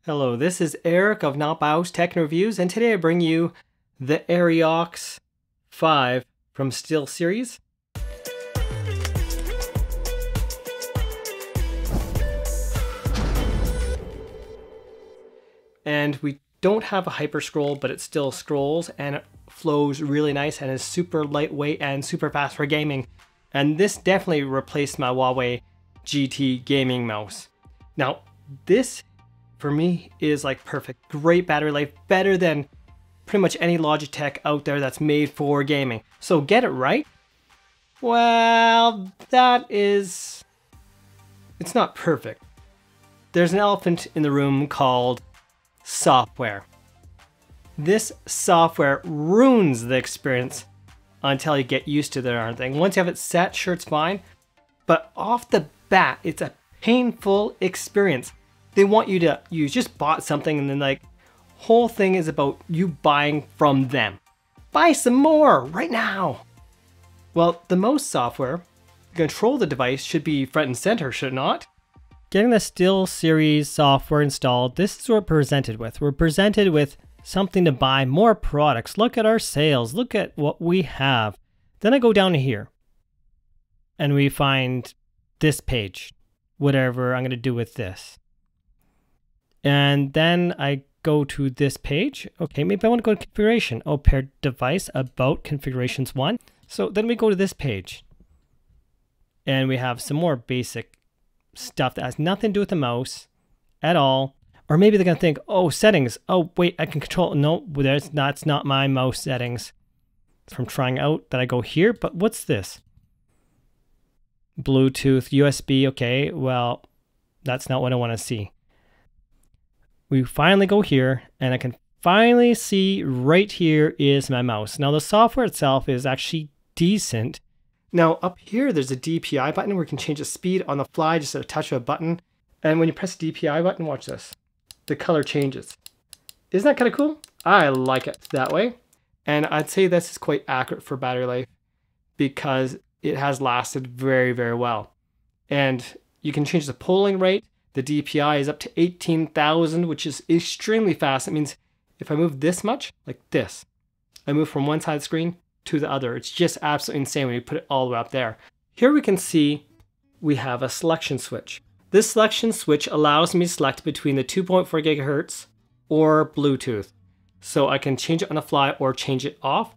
Hello, this is Eric of Not Bios Tech and Reviews, and today I bring you the Aerox 5 from Steelseries. And we don't have a hyper scroll, but it still scrolls and it flows really nice and is super lightweight and super fast for gaming. And this definitely replaced my Huawei GT gaming mouse. Now, this for me is like perfect. Great battery life, better than pretty much any Logitech out there that's made for gaming. So get it right? Well, it's not perfect. There's an elephant in the room called software. This software ruins the experience until you get used to the darn thing. Once you have it set, sure, it's fine. But off the bat, it's a painful experience. They want you to, you just bought something and then like, whole thing is about you buying from them. Buy some more right now. Well, the mouse software to control the device should be front and center, should it not? Getting the Steelseries software installed, this is what we're presented with. We're presented with something to buy, more products. Look at our sales, look at what we have. Then I go down to here and we find this page, whatever I'm gonna do with this. And then I go to this page. Okay, maybe I want to go to configuration. Oh, paired device, about configurations 1. So then we go to this page and we have some more basic stuff that has nothing to do with the mouse at all. Or maybe they're going to think, oh, settings. Oh, wait, I can control. No, that's not my mouse settings. From trying out that I go here, but what's this? Bluetooth, USB. Okay, well, that's not what I want to see. We finally go here and I can finally see right here is my mouse. Now the software itself is actually decent. Now up here there's a DPI button where you can change the speed on the fly just at a touch of a button. And when you press the DPI button, watch this, the color changes. Isn't that kind of cool? I like it that way. And I'd say this is quite accurate for battery life because it has lasted very, very well. And you can change the polling rate. The DPI is up to 18,000, which is extremely fast. It means if I move this much, like this, I move from one side of the screen to the other. It's just absolutely insane when you put it all the way up there. Here we can see we have a selection switch. This selection switch allows me to select between the 2.4 gigahertz or Bluetooth. So I can change it on the fly or change it off.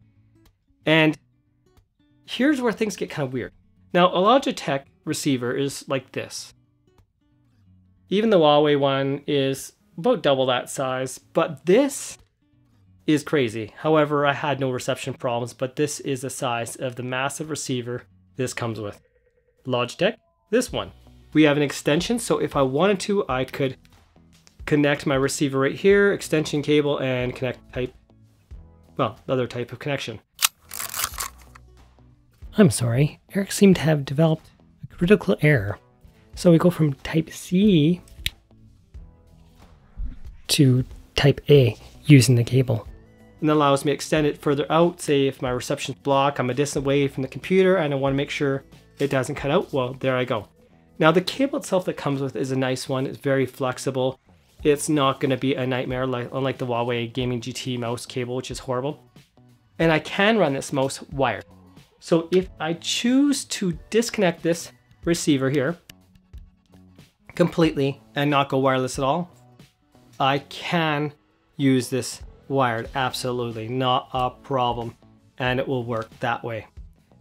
And here's where things get kind of weird. Now, a Logitech receiver is like this. Even the Huawei one is about double that size, but this is crazy. However, I had no reception problems, but this is the size of the massive receiver this comes with. Logitech, this one. We have an extension, so if I wanted to, I could connect my receiver right here, extension cable, and connect type, well, other type of connection. I'm sorry, Eric seemed to have developed a critical error. So we go from type C to type A using the cable. And that allows me to extend it further out. Say if my reception's blocked, I'm a distant way from the computer and I want to make sure it doesn't cut out. Well, there I go. Now the cable itself that comes with is a nice one. It's very flexible. It's not going to be a nightmare unlike the Huawei Gaming GT mouse cable, which is horrible. And I can run this mouse wired. So if I choose to disconnect this receiver here completely and not go wireless at all, I can use this wired, absolutely, not a problem, and it will work that way.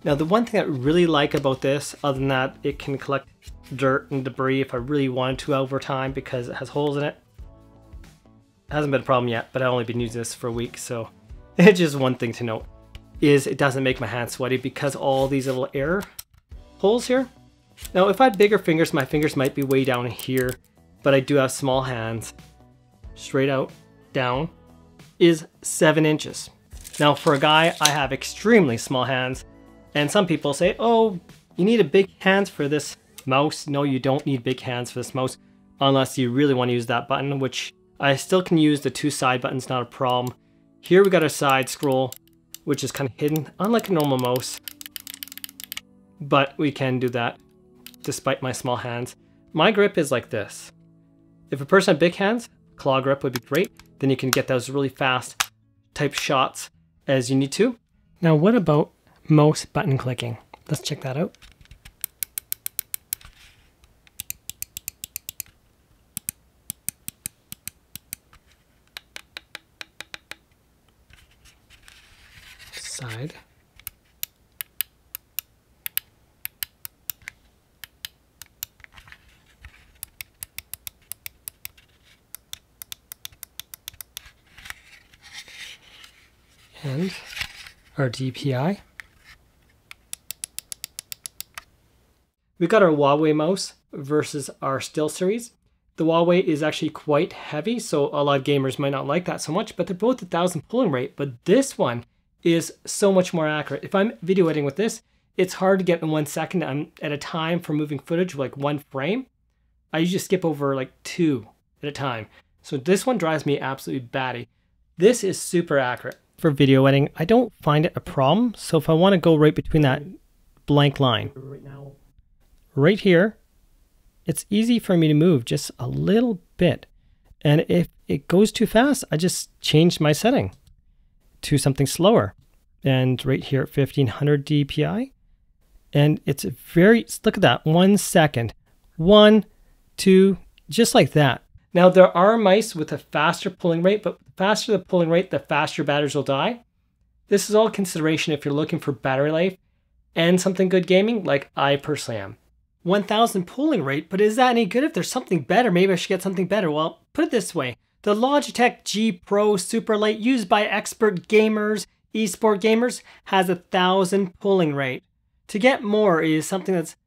Now the one thing I really like about this, other than that it can collect dirt and debris if I really wanted to over time because it has holes in it. Hasn't been a problem yet, but I've only been using this for a week, so it's just one thing to note, is it doesn't make my hands sweaty because all these little air holes here. Now, if I had bigger fingers, my fingers might be way down here, but I do have small hands. Straight out, down, is 7 inches. Now, for a guy, I have extremely small hands, and some people say, oh, you need a big hands for this mouse. No, you don't need big hands for this mouse, unless you really want to use that button, which I still can use the 2 side buttons, not a problem. Here we got a side scroll, which is kind of hidden, unlike a normal mouse, but we can do that. Despite my small hands. My grip is like this. If a person had big hands, claw grip would be great. Then you can get those really fast type shots as you need to. Now what about mouse button clicking? Let's check that out. Side. And our DPI. We got our Huawei mouse versus our Steelseries. The Huawei is actually quite heavy, so a lot of gamers might not like that so much, but they're both 1,000 pulling rate, but this one is so much more accurate. If I'm video editing with this, it's hard to get in 1 second. I'm at a time for moving footage, like 1 frame. I usually skip over like 2 at a time. So this one drives me absolutely batty. This is super accurate. For video editing, I don't find it a problem. So if I want to go right between that blank line, right here, it's easy for me to move just a little bit. And if it goes too fast, I just change my setting to something slower. And right here at 1500 DPI. And it's very, look at that, 1 second. 1, 2, just like that. Now there are mice with a faster pulling rate, but the faster the pulling rate, the faster batteries will die. This is all consideration if you're looking for battery life and something good gaming, like I personally am. 1,000 pulling rate, but is that any good? If there's something better, maybe I should get something better. Well, put it this way. The Logitech G Pro Superlight used by expert gamers, esport gamers, has 1,000 pulling rate. To get more is something that's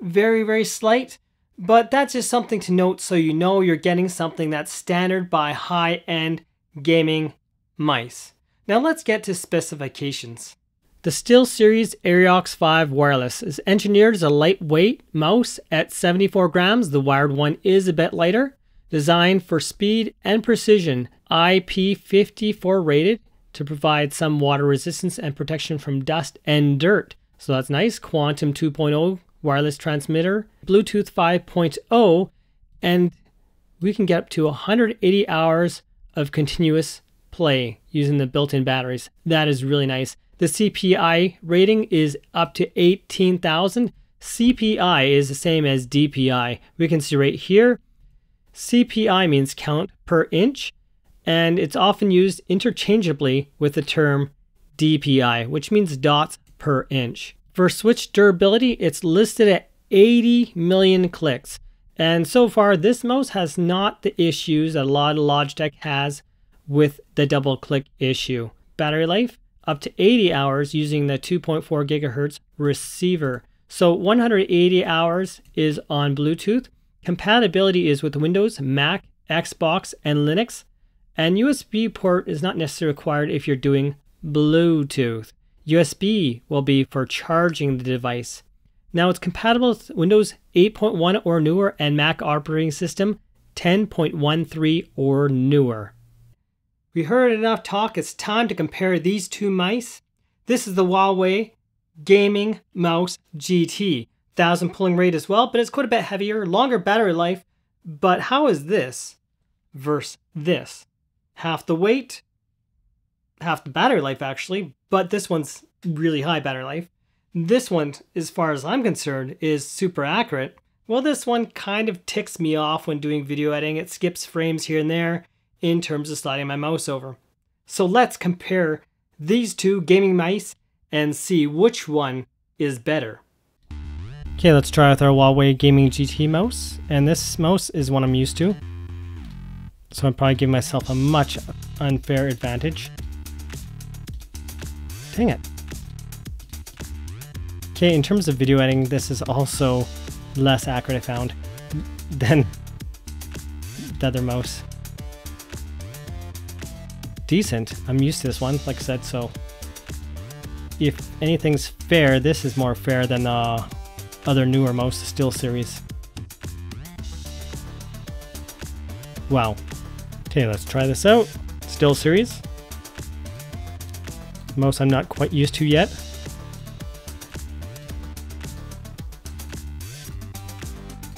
very, very slight, but that's just something to note so you know you're getting something that's standard by high-end gaming mice. Now let's get to specifications. The Steelseries Aerox 5 wireless is engineered as a lightweight mouse at 74 grams. The wired one is a bit lighter. Designed for speed and precision, IP54 rated to provide some water resistance and protection from dust and dirt. So that's nice. Quantum 2.0 wireless transmitter, Bluetooth 5.0, and we can get up to 180 hours of continuous play using the built-in batteries. That is really nice. The CPI rating is up to 18,000. CPI is the same as DPI. We can see right here, CPI means count per inch, and it's often used interchangeably with the term DPI, which means dots per inch. For switch durability, it's listed at 80 million clicks. And so far, this mouse has not the issues that a lot of Logitech has with the double click issue. Battery life, up to 80 hours using the 2.4 gigahertz receiver. So 180 hours is on Bluetooth. Compatibility is with Windows, Mac, Xbox, and Linux. And USB port is not necessarily required if you're doing Bluetooth. USB will be for charging the device. Now it's compatible with Windows 8.1 or newer and Mac operating system 10.13 or newer. We heard enough talk, it's time to compare these two mice. This is the Huawei Gaming Mouse GT. 1,000 pulling rate as well, but it's quite a bit heavier, longer battery life. But how is this versus this? Half the weight, half the battery life actually, but this one's really high battery life. This one, as far as I'm concerned, is super accurate. Well, this one kind of ticks me off when doing video editing. It skips frames here and there in terms of sliding my mouse over. So let's compare these two gaming mice and see which one is better. Okay, let's try with our Huawei Gaming GT mouse. And this mouse is one I'm used to. So I'm probably giving myself a much unfair advantage. Dang it. Okay, in terms of video editing, this is also less accurate, I found, than the other mouse. Decent. I'm used to this one, like I said, so if anything's fair, this is more fair than the other newer mouse, the Steelseries. Wow. Okay, let's try this out. Steelseries. Mouse I'm not quite used to yet.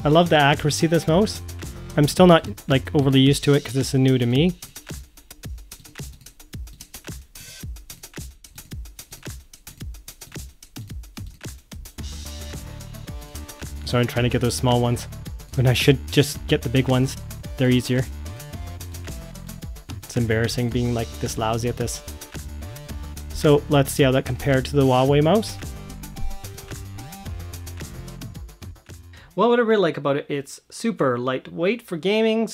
I love the accuracy of this mouse. I'm still not like overly used to it because this is new to me. So I'm trying to get those small ones when I should just get the big ones. They're easier. It's embarrassing being like this lousy at this. So let's see how that compared to the Huawei mouse. Well, what I really like about it, it's super lightweight for gaming.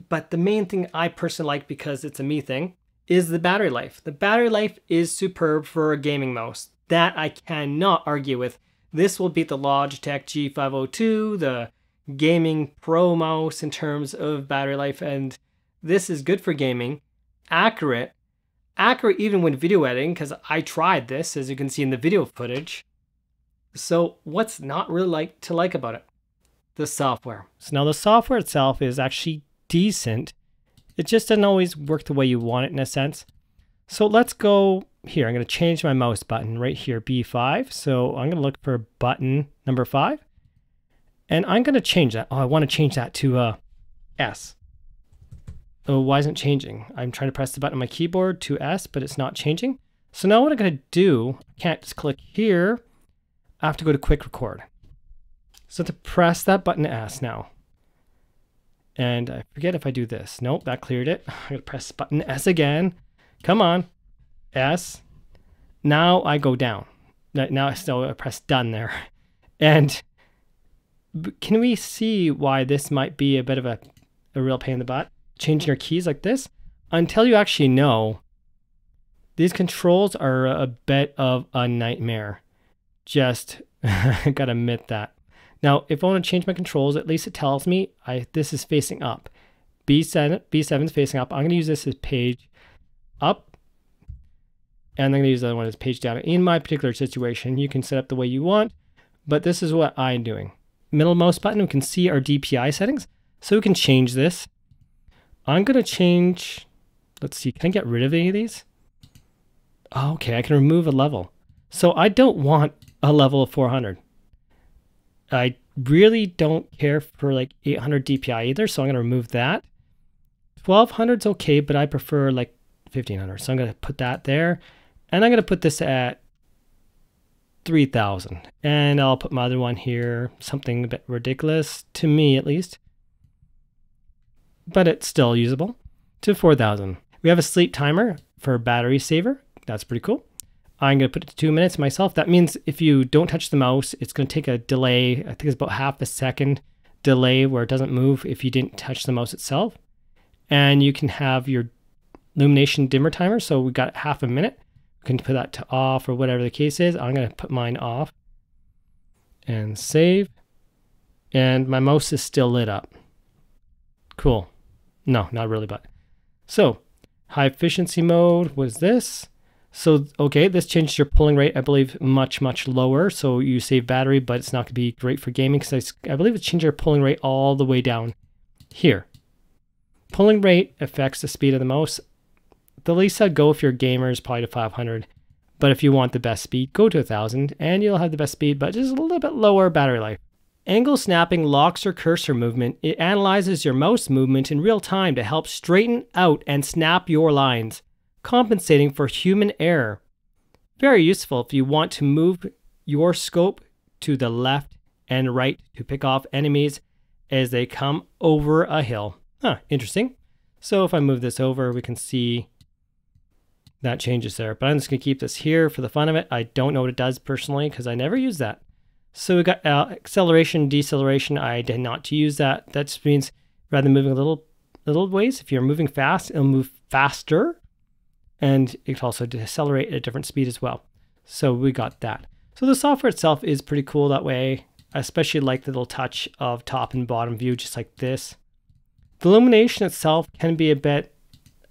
But the main thing I personally like, because it's a me thing, is the battery life. The battery life is superb for a gaming mouse. That I cannot argue with. This will beat the Logitech G502, the gaming pro mouse in terms of battery life, and this is good for gaming. Accurate even when video editing, because I tried this, as you can see in the video footage. So what's not really to like about it? The software. So now the software itself is actually decent. It just doesn't always work the way you want it in a sense. So let's go here. I'm going to change my mouse button right here, B5. So I'm going to look for button number 5. And I'm going to change that. Oh, I want to change that to S. Oh, why isn't it changing? I'm trying to press the button on my keyboard to S, but it's not changing. So now what I'm going to do, I can't just click here. I have to go to quick record. So to press that button S now. And I forget if I do this. Nope, that cleared it. I'm going to press button S again. Come on. S. Now I go down. Now I press done there. And can we see why this might be a bit of a real pain in the butt? Changing your keys like this, until you actually know, these controls are a bit of a nightmare. Just gotta admit that. Now, if I want to change my controls, at least it tells me this is facing up. B7 is facing up. I'm going to use this as page up, and I'm going to use the other one as page down. In my particular situation, you can set up the way you want, but this is what I'm doing. Middle mouse button, we can see our DPI settings, so we can change this. I'm going to change, let's see, can I get rid of any of these? Oh, okay, I can remove a level. So I don't want a level of 400. I really don't care for like 800 DPI either, so I'm going to remove that. 1200 is okay, but I prefer like 1500. So I'm going to put that there. And I'm going to put this at 3000. And I'll put my other one here, something a bit ridiculous, to me at least. But it's still usable, to 4000. We have a sleep timer for battery saver. That's pretty cool. I'm going to put it to 2 minutes myself. That means if you don't touch the mouse, it's going to take a delay. I think it's about half a second delay where it doesn't move if you didn't touch the mouse itself. And you can have your illumination dimmer timer. So we got half a minute. We can put that to off or whatever the case is. I'm going to put mine off and save. And my mouse is still lit up. Cool. No, not really, but. So high efficiency mode was this. So, okay, this changes your pulling rate, I believe, much, much lower. So you save battery, but it's not going to be great for gaming because I believe it changed your pulling rate all the way down here. Pulling rate affects the speed of the mouse. The least I'd go if you're a gamer is probably to 500. But if you want the best speed, go to 1000 and you'll have the best speed, but just a little bit lower battery life. Angle snapping locks your cursor movement. It analyzes your mouse movement in real time to help straighten out and snap your lines, compensating for human error. Very useful if you want to move your scope to the left and right to pick off enemies as they come over a hill. Huh, interesting. So if I move this over, we can see that changes there. But I'm just going to keep this here for the fun of it. I don't know what it does personally because I never use that. So we got acceleration, deceleration. I did not use that. That just means rather than moving a little ways, if you're moving fast, it'll move faster. And it can also decelerate at a different speed as well. So we got that. So the software itself is pretty cool that way. I especially like the little touch of top and bottom view, just like this. The illumination itself can be a bit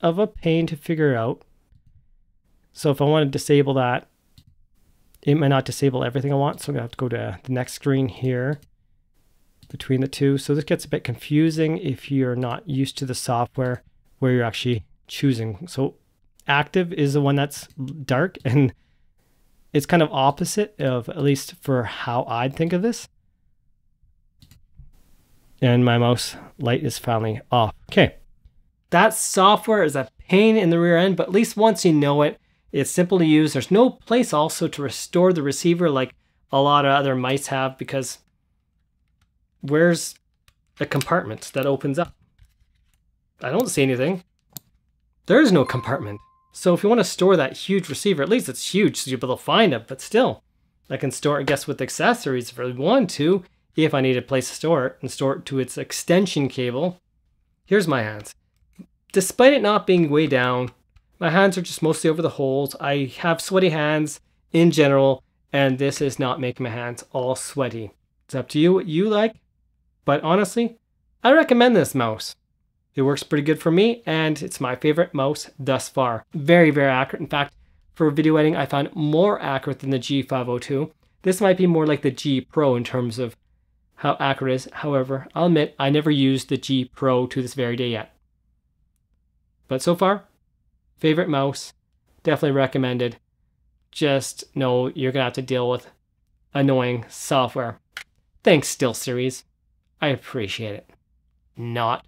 of a pain to figure out. So if I want to disable that, it might not disable everything I want. So I'm going to have to go to the next screen here between the two. So this gets a bit confusing if you're not used to the software where you're actually choosing. So active is the one that's dark, and it's kind of opposite of, at least for how I'd think of this. And my mouse light is finally off. Okay. That software is a pain in the rear end, but at least once you know it, it's simple to use. There's no place also to restore the receiver like a lot of other mice have, because where's the compartment that opens up? I don't see anything. There is no compartment. So if you want to store that huge receiver, at least it's huge so you'll be able to find it, but still, I can store it, I guess, with accessories if I want to, if I need a place to store it, and store it to its extension cable. Here's my hands. Despite it not being way down, my hands are just mostly over the holes. I have sweaty hands in general, and this is not making my hands all sweaty. It's up to you what you like, but honestly, I recommend this mouse. It works pretty good for me, and it's my favorite mouse thus far. Very, very accurate. In fact, for video editing, I found more accurate than the G502. This might be more like the G Pro in terms of how accurate it is. However, I'll admit I never used the G Pro to this very day yet. But so far, favorite mouse, definitely recommended. Just know you're going to have to deal with annoying software. Thanks, Steelseries. I appreciate it. Not.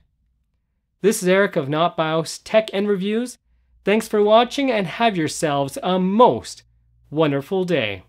This is Eric of Not BIOS Tech and Reviews. Thanks for watching and have yourselves a most wonderful day.